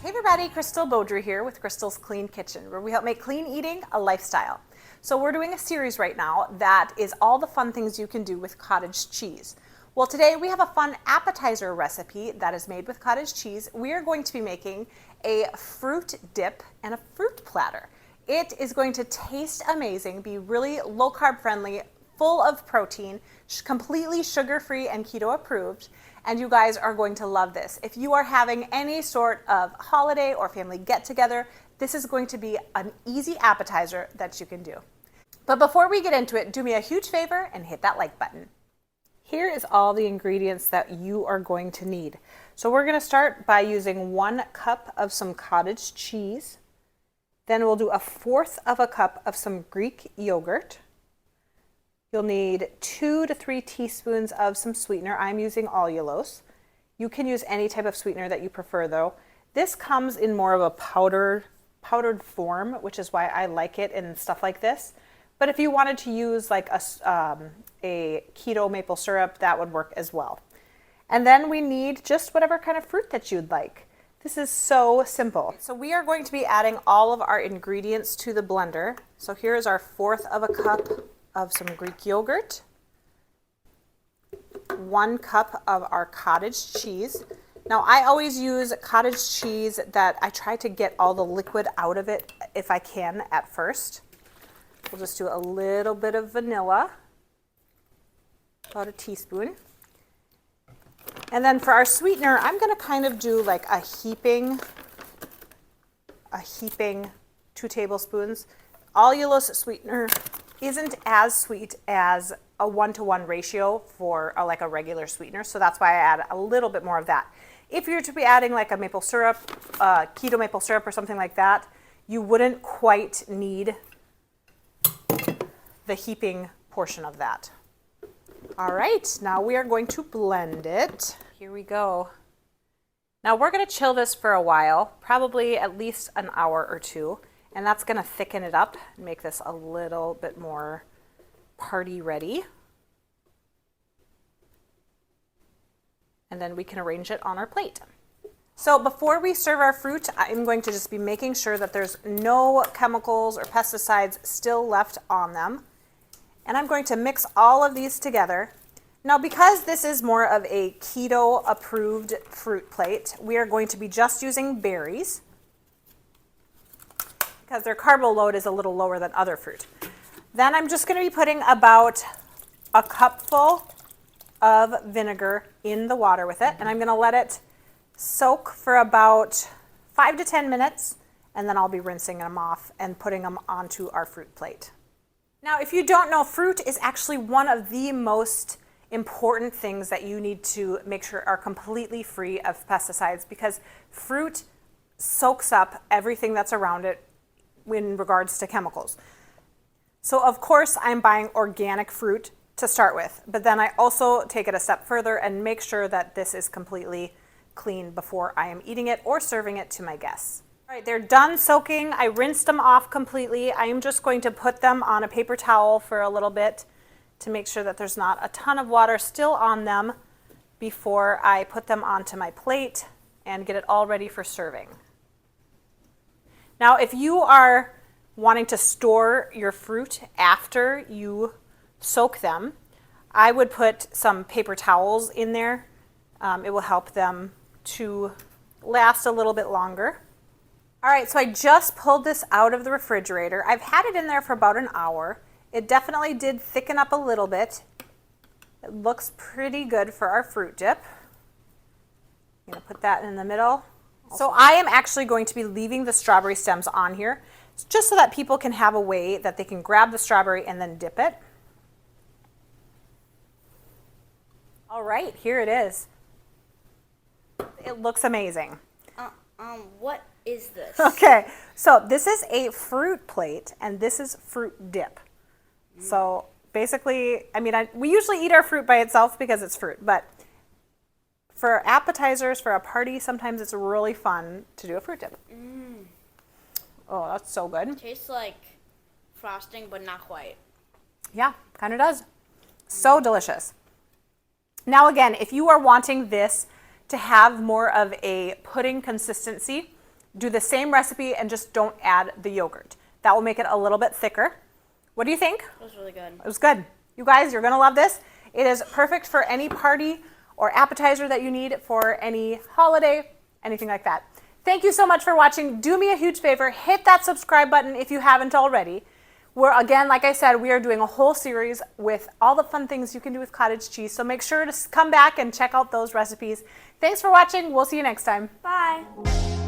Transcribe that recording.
Hey everybody, Crystal Beaudry here with Crystal's Clean Kitchen, where we help make clean eating a lifestyle. So we're doing a series right now that is all the fun things you can do with cottage cheese. Well, today we have a fun appetizer recipe that is made with cottage cheese. We are going to be making a fruit dip and a fruit platter. It is going to taste amazing, be really low carb friendly, full of protein, completely sugar-free and keto approved, and you guys are going to love this. If you are having any sort of holiday or family get-together, this is going to be an easy appetizer that you can do. But before we get into it, do me a huge favor and hit that like button. Here is all the ingredients that you are going to need. So we're going to start by using 1 cup of some cottage cheese. Then we'll do 1/4 of a cup of some Greek yogurt. You'll need 2 to 3 teaspoons of some sweetener. I'm using allulose. You can use any type of sweetener that you prefer though. This comes in more of a powdered form, which is why I like it in stuff like this. But if you wanted to use like a keto maple syrup, that would work as well. And then we need just whatever kind of fruit that you'd like. This is so simple. So we are going to be adding all of our ingredients to the blender. So here is our 1/4 of a cup of some Greek yogurt, 1 cup of our cottage cheese. Now I always use cottage cheese that I try to get all the liquid out of it if I can at first. We'll just do a little bit of vanilla, about a teaspoon. And then for our sweetener, I'm going to kind of do like a heaping 2 tablespoons. Allulose sweetener isn't as sweet as a 1-to-1 ratio for like a regular sweetener, so that's why I add a little bit more of that. If you're to be adding like a maple syrup, keto maple syrup or something like that, you wouldn't quite need the heaping portion of that. All right, now we are going to blend it. Here we go. Now we're going to chill this for a while, probably at least an hour or 2. And that's going to thicken it up and make this a little bit more party ready. And then we can arrange it on our plate. So before we serve our fruit, I'm going to just be making sure that there's no chemicals or pesticides still left on them. And I'm going to mix all of these together. Now, because this is more of a keto approved fruit plate, we are going to be just using berries, because their carbo load is a little lower than other fruit. Then I'm just going to be putting about a cupful of vinegar in the water with it, and I'm going to let it soak for about 5 to 10 minutes, and then I'll be rinsing them off and putting them onto our fruit plate. Now, if you don't know, fruit is actually one of the most important things that you need to make sure are completely free of pesticides, because fruit soaks up everything that's around it in regards to chemicals. So of course I'm buying organic fruit to start with, but then I also take it a step further and make sure that this is completely clean before I am eating it or serving it to my guests. All right, they're done soaking. I rinsed them off completely. I am just going to put them on a paper towel for a little bit to make sure that there's not a ton of water still on them before I put them onto my plate and get it all ready for serving. Now, if you are wanting to store your fruit after you soak them, I would put some paper towels in there. It will help them to last a little bit longer. All right, so I just pulled this out of the refrigerator. I've had it in there for about an hour. It definitely did thicken up a little bit. It looks pretty good for our fruit dip. I'm going to put that in the middle. So I am actually going to be leaving the strawberry stems on here just so that people can have a way that they can grab the strawberry and then dip it. All right, here it is. It looks amazing. What is this? Okay, so this is a fruit plate and this is fruit dip. So basically, I mean, we usually eat our fruit by itself because it's fruit, but for appetizers, for a party, sometimes it's really fun to do a fruit dip. Oh, that's so good. Tastes like frosting, but not quite. Yeah, kind of does. So delicious. Now again, if you are wanting this to have more of a pudding consistency, do the same recipe and just don't add the yogurt. That will make it a little bit thicker. What do you think? It was really good. It was good. You guys, you're gonna love this. It is perfect for any party or appetizer that you need for any holiday, anything like that. Thank you so much for watching. Do me a huge favor, hit that subscribe button if you haven't already. We're, again, like I said, we are doing a whole series with all the fun things you can do with cottage cheese, so make sure to come back and check out those recipes. Thanks for watching. We'll see you next time. Bye.